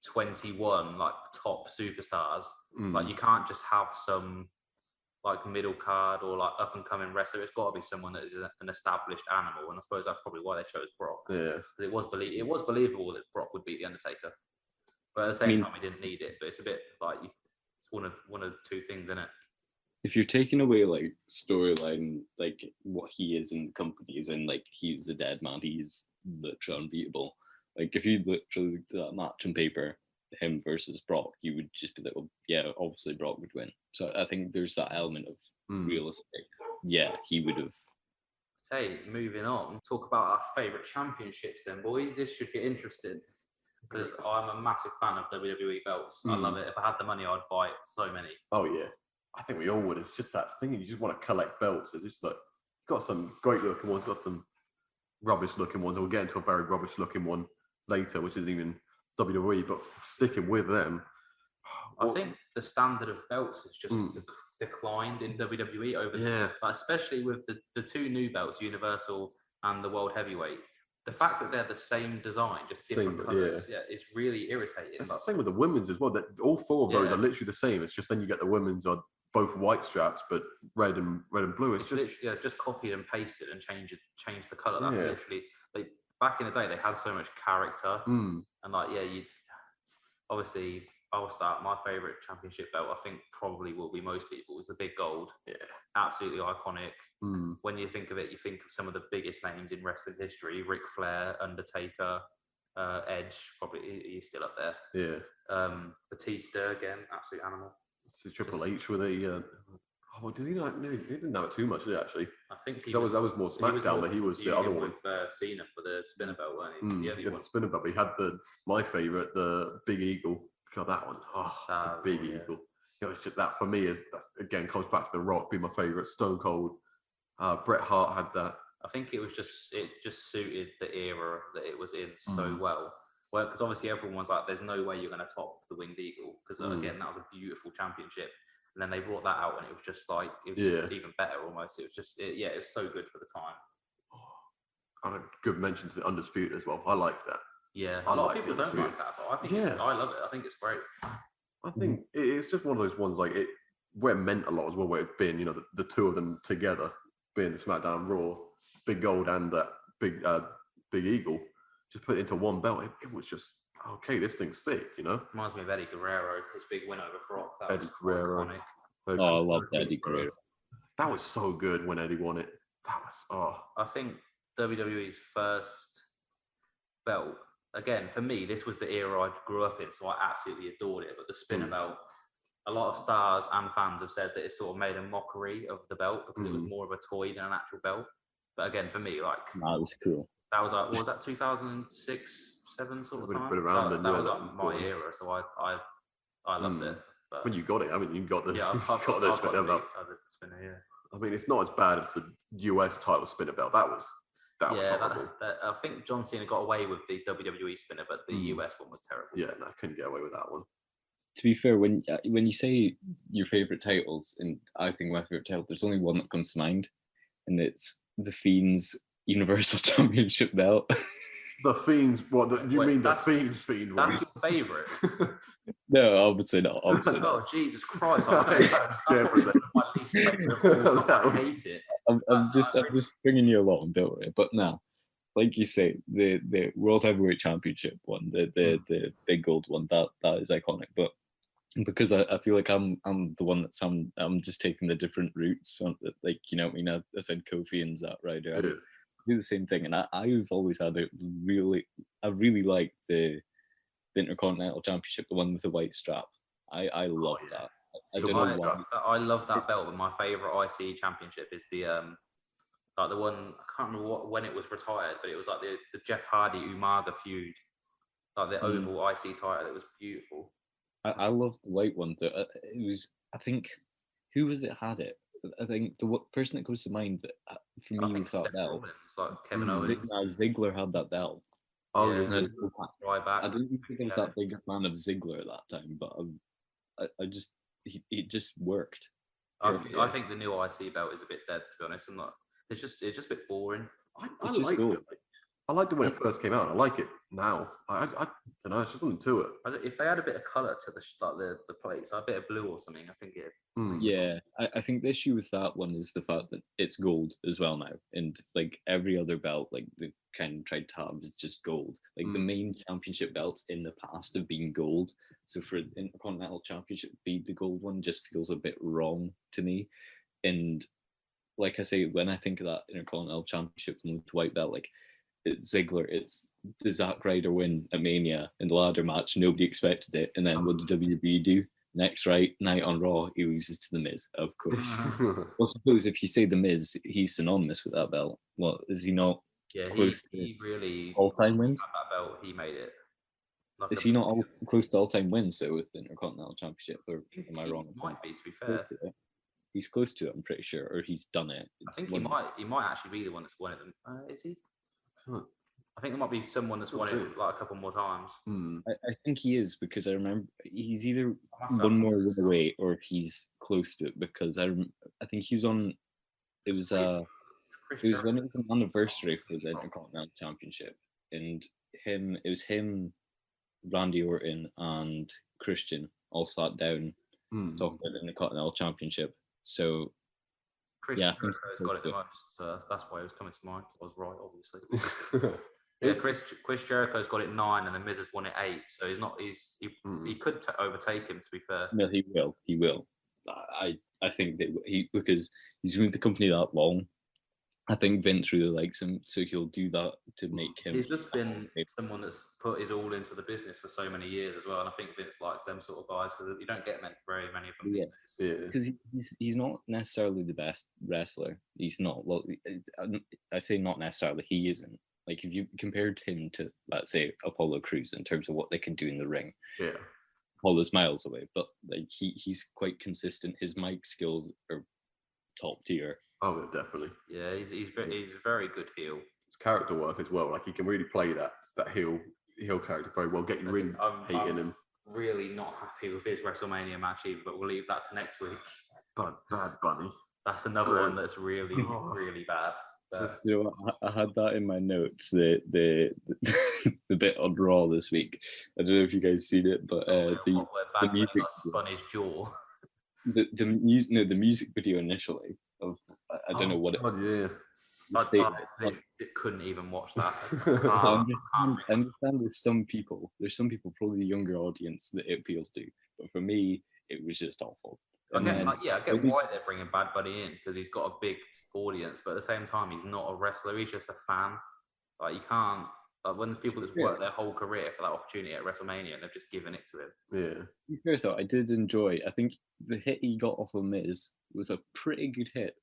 21 like top superstars, like you can't just have some like middle card or like up and coming wrestler. It's got to be someone that is an established animal, and I suppose that's probably why they chose Brock. Yeah, It was believable that Brock would beat the Undertaker, but at the same time he didn't need it. But it's a bit like it's one of two things, isn't it? If you're taking away like storyline, like what he is in companies, and like he's the dead man, he's literally unbeatable. Like if you literally looked at that match on paper, him versus Brock, you would just be like, well, yeah, obviously Brock would win. So I think there's that element of realistic. Yeah, he would have. Hey, moving on. Talk about our favourite championships then, boys. This should get interesting because I'm a massive fan of WWE belts. I love it. If I had the money, I'd buy so many. Oh yeah, I think we all would. It's just that thing. You just want to collect belts. It's just like got some great looking ones, got some rubbish looking ones. And we'll get into a very rubbish looking one later, which isn't even WWE. But sticking with them, I think the standard of belts has just declined in WWE over, especially with the two new belts, Universal and the World Heavyweight. The fact that they're the same design, just different colours, it's really irritating. It's the same with the women's as well. That all four of those are literally the same. It's just then you get the women's on both white straps, but red and blue. It's just just copied and pasted and change the colour. That's literally back in the day they had so much character and like you obviously. I'll start. My favourite championship belt, I think, probably will be most people's. The big gold. Yeah. Absolutely iconic. When you think of it, you think of some of the biggest names in wrestling history: Ric Flair, Undertaker, Edge. Probably he's still up there. Yeah. Batista again, absolute animal. It's a Triple H with a. Oh, did he not? No, he didn't know it too much, did he, actually? I think that was more SmackDown, but he was the other one. With Cena for the spinner belt, weren't he? He had the spinner belt. But he had my favourite, the Big Eagle. God, that one. The Big Eagle. You know, it's just that for me is again comes back to The Rock being my favourite. Stone Cold. Bret Hart had that. I think it just suited the era that it was in so well. Well, because obviously everyone was like, "There's no way you're going to top the Winged Eagle," because again that was a beautiful championship. And then they brought that out, and it was just like it was even better almost. It was just it was so good for the time. And a good mention to the Undisputed as well. I like that. Yeah, a lot of people don't like that, but I think I love it. I think it's great. I think it's just one of those ones like where it meant a lot as well, where it's been, the two of them together, being the SmackDown Raw, Big Gold and that Big Eagle, just put it into one belt. It was just, okay, this thing's sick, Reminds me of Eddie Guerrero, his big win over Brock. Eddie Guerrero. I love Eddie Guerrero. That was so good when Eddie won it. That was, I think WWE's first belt, again, for me, this was the era I grew up in, so I absolutely adored it. But the spinner belt, a lot of stars and fans have said that it sort of made a mockery of the belt because it was more of a toy than an actual belt. But again, for me, like that was cool. That was like, what was that 2006, 7 sort of time? Been around that was like my era, so I loved it. But when you got it, I mean, you got the I've got the spinner belt. Spinner, I mean, it's not as bad as the US title spinner belt. That was horrible. I think John Cena got away with the WWE spinner, but the US one was terrible. Yeah, no, I couldn't get away with that one. To be fair, when you say your favourite titles, and I think my favourite title, there's only one that comes to mind, and it's the Fiend's Universal Championship belt. The Fiend's what? You mean the Fiend's Fiend one? That's your favourite? No, obviously not. Obviously not. Oh, Jesus Christ! I'm scared for that. My least favourite. I hate it. I'm just bringing you along, don't worry. But now, like you say, the World Heavyweight Championship one, the big gold one, that is iconic. But because I feel like I'm the one that's I'm just taking the different routes. Like, you know what I mean? I said Kofi and Zack Ryder. I do the same thing, and I've always had I really like the Intercontinental Championship, the one with the white strap. I love that. I don't know why. I love that belt, but my favourite IC championship is the like the one, I can't remember when it was retired, but it was like the Jeff Hardy Umaga feud, like the oval IC title. It was beautiful. I love the white one. It was, I think, who was it had it? I think the person that comes to mind for me was that belt. Like Kevin Owens. Ziggler had that belt. Oh, I didn't think I was that big a fan of Ziggler at that time, but I just it just worked. I think the new IC belt is a bit dead, to be honest. It's just a bit boring. I liked it. I liked it when it first came out. I like it now. I don't know. It's just something to it. If they had a bit of colour to the plates, a bit of blue or something, I think it. Yeah, I think the issue with that one is the fact that it's gold as well now, and like every other belt, like they've kind of tried to have is just gold. Like the main championship belts in the past have been gold, so for the Intercontinental Championship to be the gold one just feels a bit wrong to me. And like I say, when I think of that Intercontinental Championship and the white belt, like it's Ziggler, it's the Zack Ryder win at Mania in the ladder match. Nobody expected it, and then what did WWE do? Next night on Raw, he loses to The Miz, of course. Well, suppose if you say The Miz, he's synonymous with that belt. Well, is he not? Yeah, he really all-time wins. That belt, he made it. Is he not close to all-time wins though with the Intercontinental Championship? Or am I wrong? Might be, to be fair. He's close to it, I'm pretty sure, or he's done it. I think he might actually be the one that's won it. Is he? I think there might be someone that's won it like a couple more times. I think he is, because I remember he's either one more win away or he's close to it, because I think he was on. It was when it was an anniversary for the Intercontinental Championship, and it was him, Randy Orton, and Christian all sat down talking about the Intercontinental Championship. So Chris Jericho's got it the most, so that's why it was coming to mind. I was right, obviously. Yeah, Chris Jericho's got it 9, and the Miz has won it 8. So he's not. He could overtake him. To be fair, no, he will. He will. I think that because he's been with the company that long. I think Vince really likes him, so he'll do that to make him. He's just been someone that's put his all into the business for so many years as well, and I think Vince likes them sort of guys because you don't get very many of them these days. Yeah, because he's not necessarily the best wrestler. He's not. Well, I say not necessarily. He isn't. Like if you compared him to, let's say, Apollo Crews in terms of what they can do in the ring, Apollo's miles away. But like he's quite consistent. His mic skills are top tier. Oh, definitely. Yeah, he's a very good heel. His character work as well. Like he can really play that heel character very well. Get you in hating him. Really not happy with his WrestleMania match either, but we'll leave that to next week. Bad Bunny. That's another one that's really really bad. Just, you know, I had that in my notes. The bit on Raw this week. I don't know if you guys seen it, but the music spun his jaw. The music video initially of I don't know what it. Yeah. I couldn't even watch that. I understand there's some people, probably the younger audience that it appeals to, but for me, it was just awful. I get why they're bringing Bad Bunny in, because he's got a big audience, but at the same time, he's not a wrestler. He's just a fan. Like you can't. When there's people that's worked their whole career for that opportunity at WrestleMania, and they've just given it to him. Yeah. To be fair though, I did enjoy. I think the hit he got off of Miz was a pretty good hit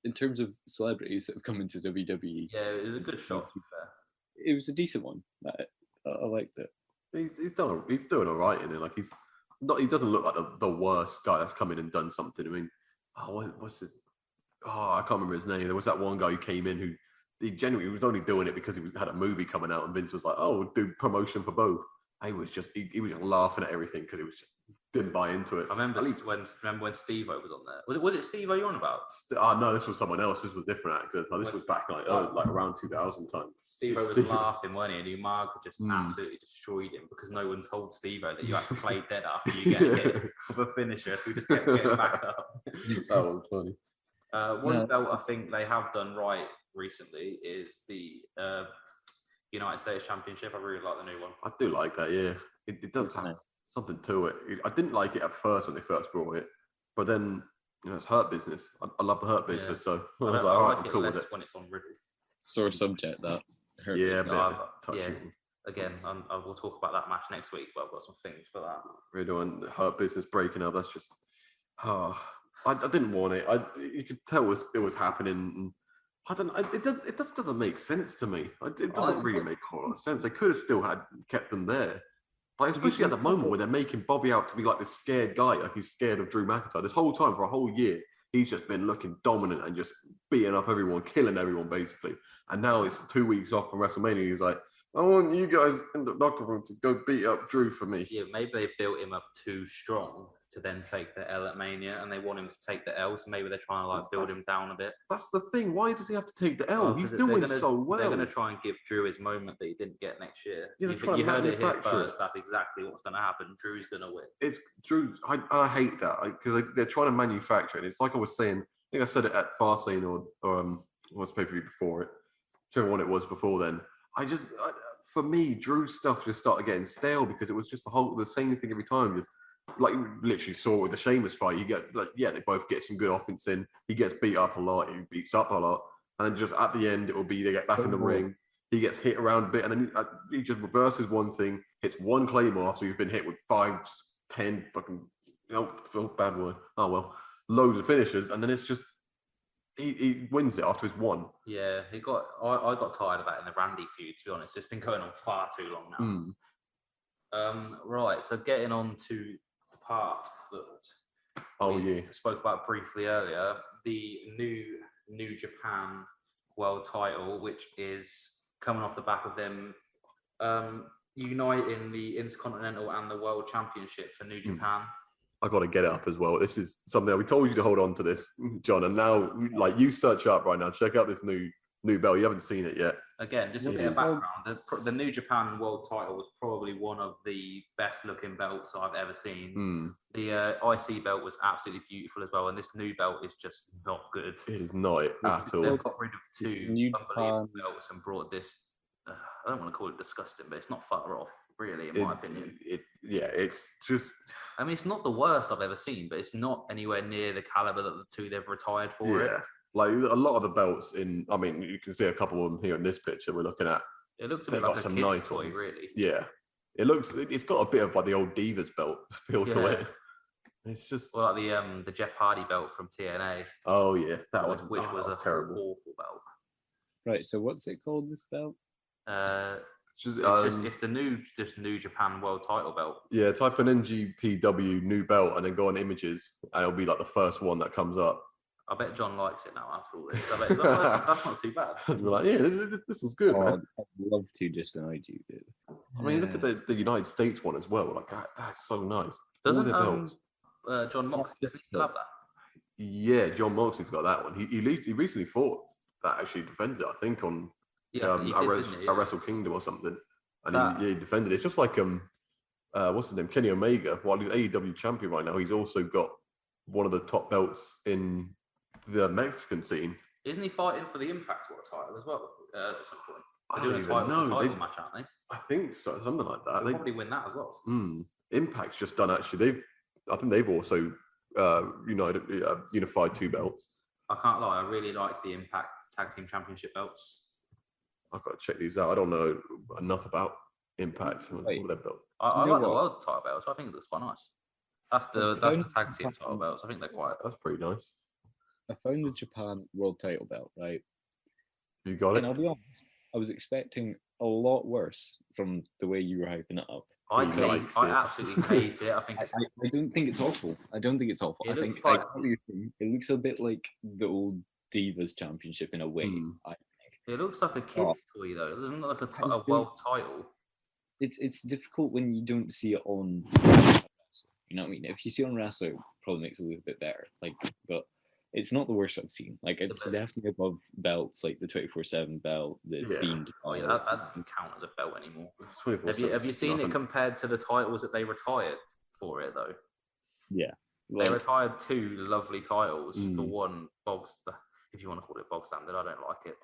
in terms of celebrities that have come into WWE. Yeah, it was a good shot. To be fair, it was a decent one. I liked it. He's doing all right in it. Like he doesn't look like the worst guy that's come in and done something. I mean, what's it? Oh, I can't remember his name. There was that one guy who came in who he genuinely was only doing it because he had a movie coming out, and Vince was like, "Oh, we'll do promotion for both." He was just laughing at everything because he was just didn't buy into it. I remember when Steve-O was on there. Was it Steve-O you're on about? No, this was someone else. This was a different actor. No, this was back like around 2000 time. Steve-O was laughing, wasn't he? And Umaga just absolutely destroyed him because no one told Steve-O that you had to play dead after you get hit with a finisher. So we just kept getting back up. That was funny. One belt I think they have done right recently is the United States Championship. I really like the new one. I do like that, yeah. It does have something to it. I didn't like it at first when they first brought it, but then it's Hurt Business. I love the Hurt Business, so I was like, all right, I'm cool with it. When it's on Riddle. Sore subject that. Hurt Business. Again, I will talk about that match next week, but I've got some things for that. Riddle and Hurt Business breaking up. That's just, I didn't want it. You could tell it was happening. And I don't know. It just doesn't make sense to me. It doesn't really make a whole lot of sense. They could have still kept them there. Like, especially at the moment where they're making Bobby out to be like this scared guy, like he's scared of Drew McIntyre. This whole time, for a whole year, he's just been looking dominant and just beating up everyone, killing everyone, basically. And now it's 2 weeks off from WrestleMania. He's like, I want you guys in the locker room to go beat up Drew for me. Yeah, maybe they built him up too strong to then take the L at Mania, and they want him to take the L, so maybe they're trying to like build him down a bit. That's the thing. Why does he have to take the L? Well, He's 'cause doing so well. They're going to try and give Drew his moment that he didn't get next year. Yeah, You heard it here first. That's exactly what's going to happen. Drew's going to win. It's Drew. I hate that because they're trying to manufacture it. It's like I was saying. I think I said it at Fastlane or what's pay per view before it, whichever one it was before then. For me, Drew's stuff just started getting stale because it was just the same thing every time. Just like you literally saw with the Sheamus fight, you get they both get some good offense in. He gets beat up a lot. He beats up a lot, and then just at the end, it will be they get back in the ring. He gets hit around a bit, and then he just reverses one thing, hits one claymore after he's been hit with 5, 10 fucking bad word. Oh well, loads of finishes, and then it's just he wins it after he's won. Yeah, I got tired of that in the Randy feud. To be honest, it's been going on far too long now. Right, so getting on to the part that we spoke about briefly earlier, the New Japan World Title, which is coming off the back of them uniting the Intercontinental and the World Championship for New Japan. I got to get it up as well. This is something that we told you to hold on to this, John. And now, like, you search up right now, check out this new belt. You haven't seen it yet. Again, just a bit of background. The New Japan World Title was probably one of the best looking belts I've ever seen. The IC belt was absolutely beautiful as well, and this new belt is just not good. It is not at all. They've got rid of 2 unbelievable belts and brought this. I don't want to call it disgusting, but it's not far off, really, in my opinion. It's just. I mean, it's not the worst I've ever seen, but it's not anywhere near the caliber that the 2 they've retired for it. Like a lot of the belts I mean, you can see a couple of them here in this picture we're looking at. It looks a bit like a kid's toy, really. Yeah. It's got a bit of like the old Divas belt feel to it. It's just like the Jeff Hardy belt from TNA. Oh yeah, which was a terrible, awful belt. Right. So what's it called? This belt? It's the New Japan World Title belt. Yeah, type in NGPW new belt and then go on images, and it'll be like the first one that comes up. I bet John likes it now after all this. I bet that's not too bad. We're like, yeah, this was good, man. I'd love to just annoy you, dude. I mean, look at the United States one as well. Like that's so nice. Doesn't John Moxley still have that? Yeah, John Moxley's got that one. He recently fought that actually defended it, I think, on Wrestle Kingdom or something, and he defended it. It's just like what's his name, Kenny Omega. While he's AEW champion right now, he's also got one of the top belts in the Mexican scene. Isn't he fighting for the Impact World Title as well at some point? They're doing a title match, aren't they? I think so, something like that. They'll probably win that as well. Impact's just done actually. I think they've also unified 2 belts. I can't lie, I really like the Impact Tag Team Championship belts. I've got to check these out. I don't know enough about Impact. I like the World Title belts. I think it looks quite nice. That's the Tag Team title belts. I think they're quite. That's pretty nice. I found the Japan World Title belt, right? You got it. And I'll be honest, I was expecting a lot worse from the way you were hyping it up. I absolutely hate it. I don't think it's awful. I think it looks a bit like the old Divas Championship in a way. I think it looks like a kid's toy though. It doesn't look like a world title. It's difficult when you don't see it on. You know what I mean? If you see it on Wrestler, it probably makes it look a bit better. But it's not the worst I've seen. Like, it's definitely above belts like the 24/7 belt, the Fiend. Oh yeah, that doesn't count as a belt anymore. Have you seen it compared to the titles that they retired for it though? Yeah, they retired 2 lovely titles for one if you want to call it bog standard. I don't like it.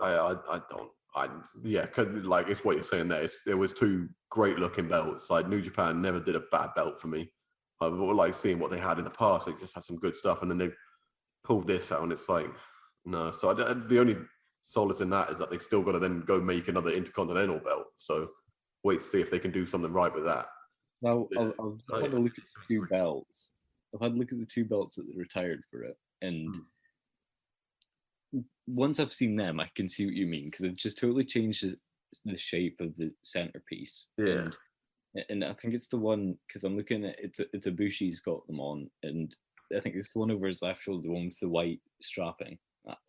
Because like it's what you're saying there. There was 2 great looking belts. Like New Japan never did a bad belt for me. I like seeing what they had in the past. They just had some good stuff, and then they pulled this out, and it's like no. So the only solace in that is that they still got to then go make another Intercontinental belt. So wait to see if they can do something right with that. Now I've had a look at the 2 belts. I've had a look at the 2 belts that they retired for it, and once I've seen them, I can see what you mean because they've just totally changed the shape of the centerpiece. Yeah. And I think it's the one because I'm looking at it's a Bushi's got them on, and I think it's the one over his left shoulder, the one with the white strapping.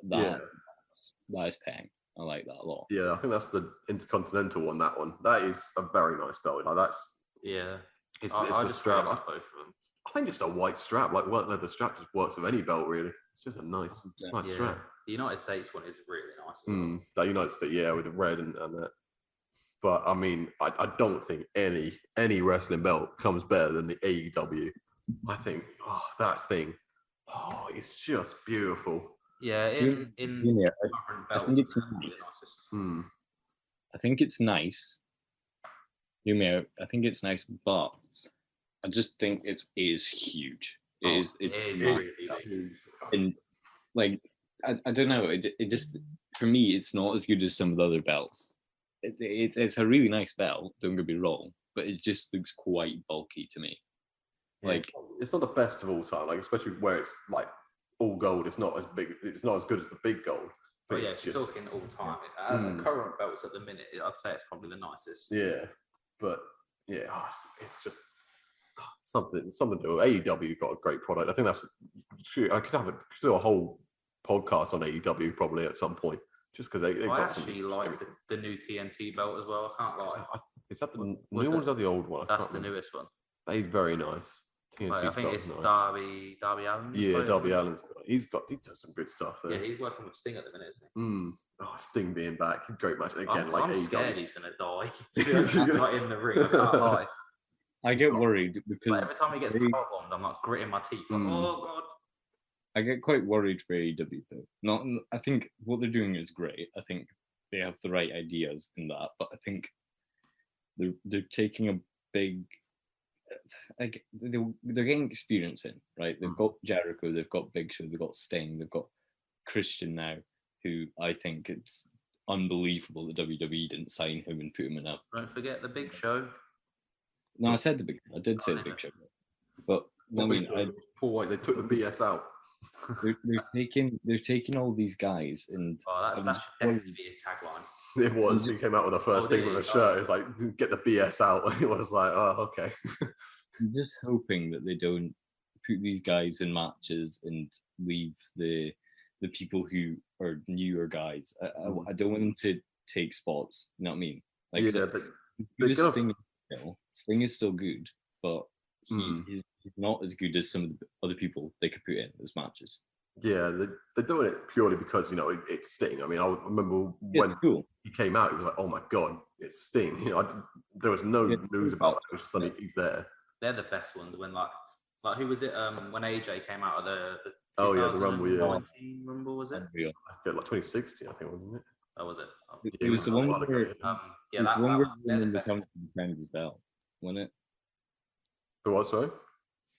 That is paying. I like that a lot. Yeah, I think that's the Intercontinental one. That one, that is a very nice belt. Like that's yeah. It's the strap. Both of them. I think just a white strap, like white leather strap, just works with any belt really. It's just a nice strap. The United States one is really nice. As well. That United States, with the red and that. But I mean, I don't think any wrestling belt comes better than the AEW. I think that thing, it's just beautiful. Yeah, I think it's nice. I think it's nice. I think it's nice, but I just think it is huge. It's really huge. And like I don't know. It just, for me, it's not as good as some of the other belts. It's a really nice belt. Don't get me wrong, but it just looks quite bulky to me. Like it's not the best of all time. Like especially where it's like all gold. It's not as big. It's not as good as the big gold. But if you're talking all time, the current belts at the minute, I'd say it's probably the nicest. Yeah, but it's just something to do. AEW got a great product. I think that's true. I could do a whole podcast on AEW probably at some point, just because they got some. I actually like the new TNT belt as well. I can't lie. Is that the new one or the old one? That's the newest one. That is very nice. I think it's nice. Darby Allin. Yeah, Darby Allin's he does some good stuff there. Yeah, he's working with Sting at the minute, isn't he? Sting being back, great match again. I'm scared he's gonna die. He's not in the ring. I can't lie. I get worried because every time he gets power bombed, I'm like gritting my teeth. Like, oh god. I get quite worried for AEW though. I think what they're doing is great. I think they have the right ideas in that, but I think they're taking a big, like they're getting experience in, right? They've got Jericho, they've got Big Show, they've got Sting, they've got Christian now, who I think it's unbelievable that WWE didn't sign him and put him in a. Don't forget the Big Show. No, I said the Big. I did say the Big Show, but I mean, Paul White. They took the BS out. They're taking all these guys and. That should definitely be his tagline. It was. He came out with the first thing with a shirt. It was like, "Get the BS out." It was like, "Oh, okay." I'm just hoping that they don't put these guys in matches and leave the people who are newer guys. I don't want them to take spots. You know what I mean? Like, Sting is still good, but he's not as good as some of the other people they could put in those matches. Yeah, they're doing it purely because it's Sting. I mean, I remember when he came out, it was like, "Oh my god, it's Sting!" There was no news about it. It was just something he's there. They're the best ones when like who was it? When AJ came out of the the Rumble, 2019 Rumble, was it? Yeah, like 2016, I think, wasn't it? Oh, was it? It was the one where Roman was having to defend his belt, wasn't it? The what? Sorry.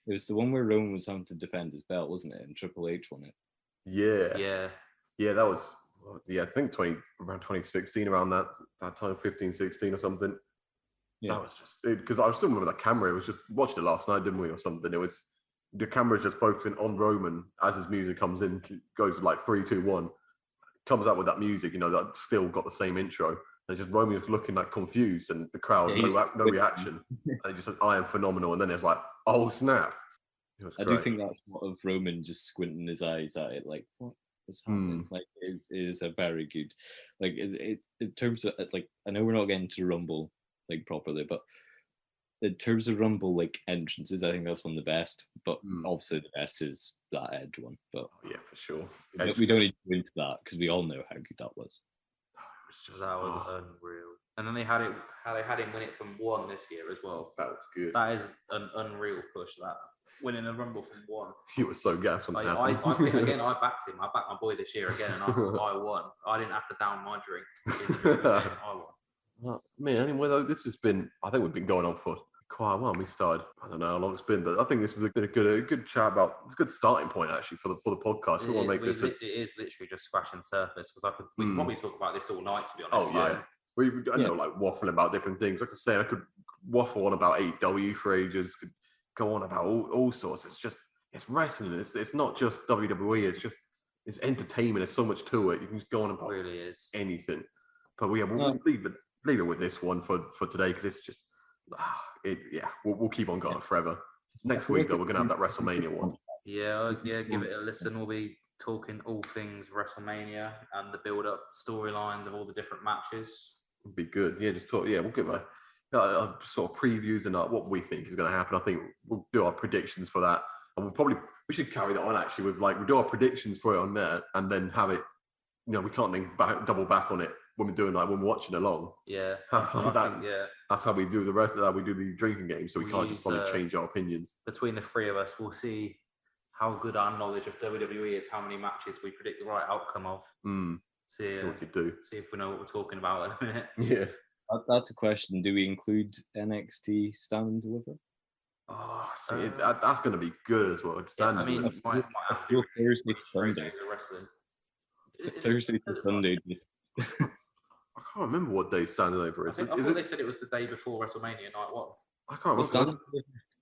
It was the one where Roman was having to defend his belt, wasn't it? And Triple H won it. Yeah. That was I think around 2016, around that time, 15, 16 or something. Yeah. That was just because I still remember that camera. It was just watched it last night, didn't we, or something? It was the camera just focusing on Roman as his music comes in, goes like 3, 2, 1, comes out with that music. That still got the same intro. And it's just Roman just looking like confused, and the crowd no reaction. And he just said, "I am phenomenal," and then it's like, "Oh snap!" I do think that's what of Roman just squinting his eyes at it, like, what is happening? Like, it is a very good, like, it in terms of, like, I know we're not getting to Rumble like properly, but in terms of Rumble like entrances, I think that's one of the best. But obviously the best is that Edge one. But yeah, for sure. We don't need to go into that because we all know how good that was. That was unreal. And then how they had him win it from 1 this year as well. That was good. That is an unreal push. That winning a Rumble from 1. He was so gassed when that happened. I backed him. I backed my boy this year again, and I won. I didn't have to down my drink. I won. Well, anyway, though, this has been, I think we've been going on for quite a while. We started, I don't know how long it's been, but I think this is a good chat about, it's a good starting point actually for the podcast. We want to make this. It is literally just scratching surface because we could probably talk about this all night, to be honest. Oh, yeah. I know, like waffling about different things. Like I said, I could waffle on about AEW for ages, could go on about all sorts. It's wrestling. It's not just WWE. It's entertainment. There's so much to it. You can just go on about anything. But we'll leave it with this one for today because it's just we'll keep on going forever. Next week though, we're gonna have that WrestleMania one. Give it a listen. We'll be talking all things WrestleMania and the build-up storylines of all the different matches. It'd be good. Just talk. We'll give a sort of previews and what we think is going to happen. I think we'll do our predictions for that, and we should carry that on actually with we do our predictions for it on there, and then have it. We can't then double back on it when we're doing when we're watching along. Yeah, that's how we do the rest of that. We do the drinking game, so we can't just probably change our opinions. Between the three of us, we'll see how good our knowledge of WWE is, how many matches we predict the right outcome of. See what we could do. See if we know what we're talking about in a minute. Yeah. That's a question. Do we include NXT Stand and Deliver? Oh, see, that's going to be good as well. Stand and Deliver. Might have to Thursday to Sunday. Thursday to Sunday. I can't remember what day Stand and Deliver is. I thought they said it was the day before WrestleMania night one. I can't remember.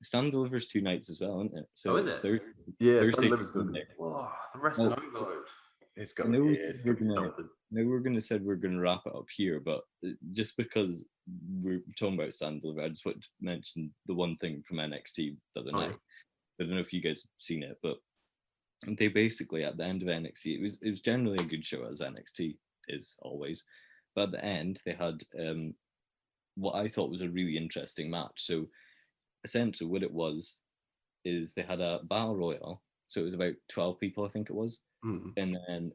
Stand and Deliver's 2 nights as well, isn't it? So is it? Yeah, Thursday Stand and Deliver's good. Oh, the wrestling overload. It's going to be something. Now we're going to wrap it up here, but just because we're talking about Stand and Deliver, I just wanted to mention the one thing from NXT the other night. I don't know if you guys have seen it, but they basically at the end of NXT, it was generally a good show, as NXT is always, but at the end they had what I thought was a really interesting match. So essentially what it was is they had a battle royal, so it was about 12 people, I think it was. And then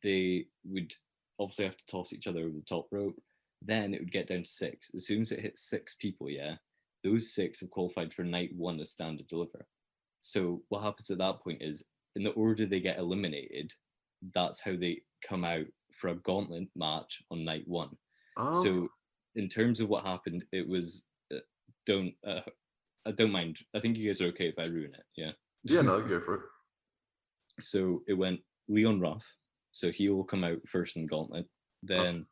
they would obviously have to toss each other over the top rope. Then it would get down to 6. As soon as it hit 6 people, those 6 have qualified for night 1 as Stand and Deliver. So what happens at that point is, in the order they get eliminated, that's how they come out for a gauntlet match on night 1. So in terms of what happened, it was I don't mind. I think you guys are okay if I ruin it. Yeah. Yeah, no, go for it. So it went Leon Ruff, so he will come out first in Gauntlet, then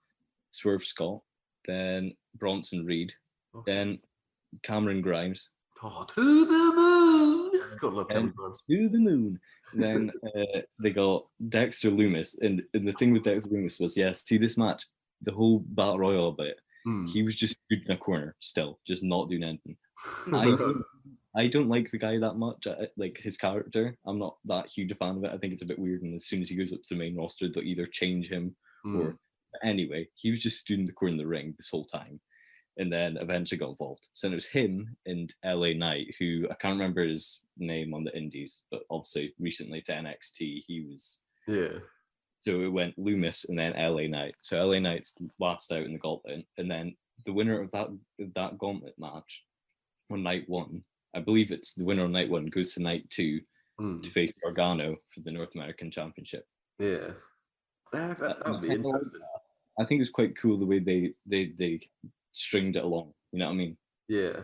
Swerve Scott, then Bronson Reed, then Cameron Grimes. Oh, to the moon! God, love Cameron Grimes. To the moon. Then they got Dexter Lumis, and the thing with Dexter Lumis was, see this match, the whole Battle Royal bit, he was just good in a corner still, just not doing anything. I don't like the guy that much. Like his character, I'm not that huge a fan of it. I think it's a bit weird, and as soon as he goes up to the main roster, they'll either change him or... Anyway, he was just stood in the corner of the ring this whole time, and then eventually got involved. So it was him and LA Knight, who I can't remember his name on the Indies, but obviously recently to NXT, he was... Yeah. So it went Loomis and then LA Knight. So LA Knight's last out in the gauntlet, and then the winner of that gauntlet match on night 1, I believe it's the winner on night 1, goes to night 2 to face Gargano for the North American Championship. Yeah. That would be interesting. I think it was quite cool the way they stringed it along. You know what I mean? Yeah.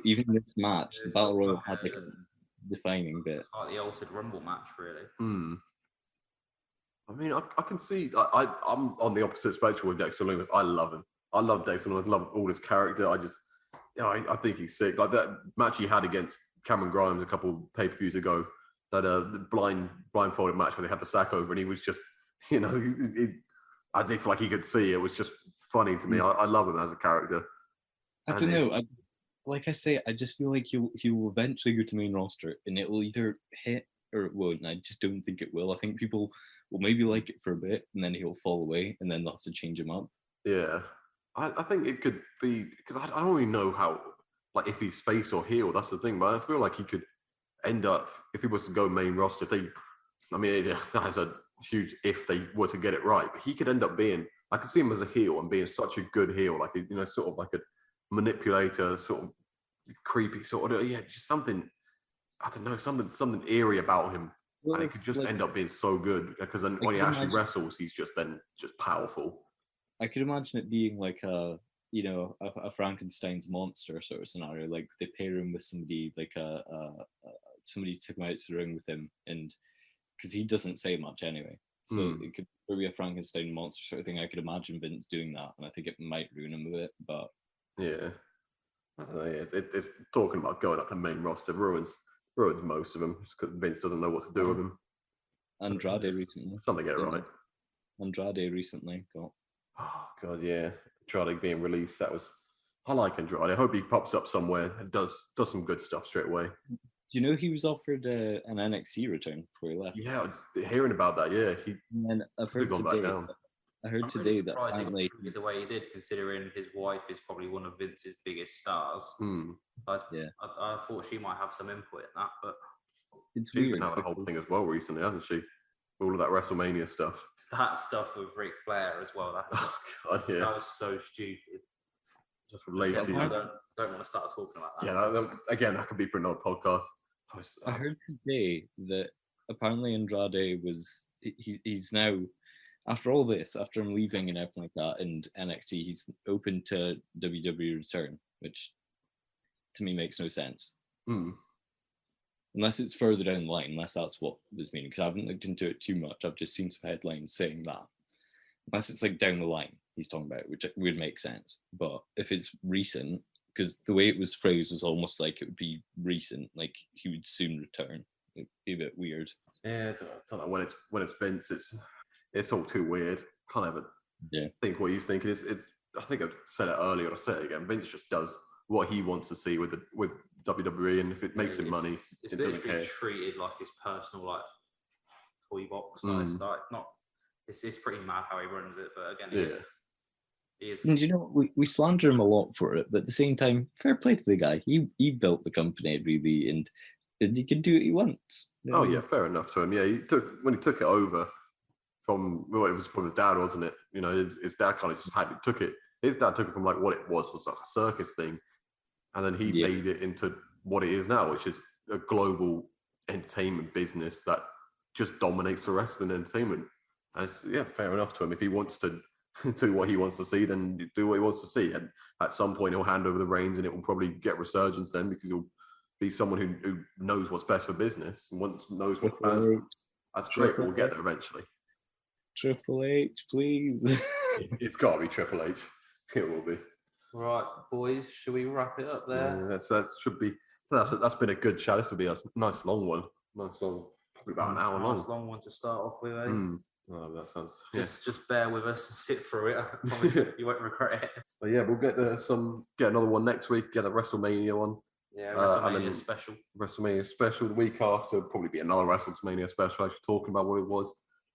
Even this match, the Battle Royal had like a defining bit. It's like the Altered Rumble match, really. I mean, I can see. I'm on the opposite spectrum with Dexter Lumis. I love him. I love Dexter Lumis. I love all his character. I think he's sick. Like that match he had against Cameron Grimes a couple pay-per-views ago, that the blindfolded match where they had the sack over, and he was just, as if like he could see. It was just funny to me. I love him as a character. I don't know. Like I say, I just feel like he will eventually go to main roster, and it will either hit or it won't. And I just don't think it will. I think people will maybe like it for a bit, and then he'll fall away, and then they'll have to change him up. Yeah, I think it could be, because I don't really know how, like, if he's face or heel. That's the thing. But I feel like he could end up, if he was to go main roster, that's a huge if they were to get it right. But he could end up being, I could see him as a heel and being such a good heel, like sort of like a manipulator, sort of creepy, sort of just something. I don't know, something eerie about him, and it could just end up being so good, because then when he actually wrestles, he's just powerful. I could imagine it being like a Frankenstein's monster sort of scenario. Like they pair him with somebody, like somebody to come out to the ring with him, and because he doesn't say much anyway, so it could be a Frankenstein monster sort of thing. I could imagine Vince doing that, and I think it might ruin him a bit. But yeah, I don't know. It's talking about going up to main roster ruins most of them, just because Vince doesn't know what to do with them. Andrade recently. Something to get right. Andrade recently got. Oh god, yeah. Andrade being released. I like Andrade. I hope he pops up somewhere and does some good stuff straight away. Do you know he was offered an NXT return before he left? Yeah, I was hearing about that. Yeah, and I've heard today. I heard I'm today really that surprised he got apparently, treated the way he did, considering his wife is probably one of Vince's biggest stars. Hmm. Yeah. I thought she might have some input in that, but it's She's weird. been having a whole because- thing as well recently, hasn't she? All of that WrestleMania stuff. that stuff with Ric Flair as well, that Oh God, yeah. that was so stupid. Just from lazy. I don't want to start talking about that. Yeah, again, that could be for another podcast. I heard today that apparently Andrade he's now, after all this, after him leaving and everything like that, and NXT, he's open to WWE return, which to me makes no sense. Hmm. Unless it's further down the line, unless that's what was meaning, because I haven't looked into it too much. I've just seen some headlines saying that. Unless it's like down the line he's talking about, which would make sense. But if it's recent, because the way it was phrased was almost like it would be recent, like he would soon return. It'd be a bit weird. Yeah, I don't know. When it's Vince, it's all too weird. Can't ever think what he's thinking. It's I think I've said it earlier. I'll say it again. Vince just does what he wants to see with WWE, and if it makes him money, it's it doesn't literally care. treated like his personal like toy box. So it's like not. It's pretty mad how he runs it, but again, he is. And you know, we slander him a lot for it, but at the same time, fair play to the guy. He built the company really, and he can do what he wants. Oh yeah, fair enough to him. Yeah, when he took it over from it was from his dad, wasn't it? You know, his dad kind of just took it. His dad took it from like what it was like a circus thing, and then he made it into what it is now, which is a global entertainment business that just dominates the wrestling entertainment. And it's, fair enough to him. If he wants to do what he wants to see, then do what he wants to see. And at some point, he'll hand over the reins, and it will probably get resurgence then because he'll be someone who knows what's best for business and knows what fans want. That's great. We'll get there eventually. Triple H, please. It's got to be Triple H. It will be. Right, boys, should we wrap it up there? Yeah, that should be. That's been a good chat. This will be a nice long one. Nice long, probably about an hour long. Nice long one to start off with, eh? Oh, that sounds. Just bear with us, sit through it. I promise you won't regret it. But yeah, we'll get another one next week. Get a WrestleMania one. Yeah, WrestleMania special. WrestleMania special the week after. Probably be another WrestleMania special. Actually talking about what it was.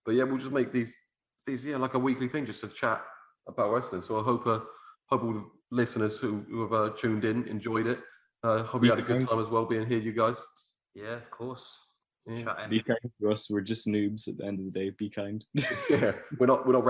But yeah, we'll just make these like a weekly thing, just to chat about wrestling. So I hope all the listeners who have tuned in enjoyed it. Hope you had a good time as well being here, you guys. Yeah, of course. Yeah. Be kind to us. We're just noobs at the end of the day. Be kind. Yeah, we're not wrestling.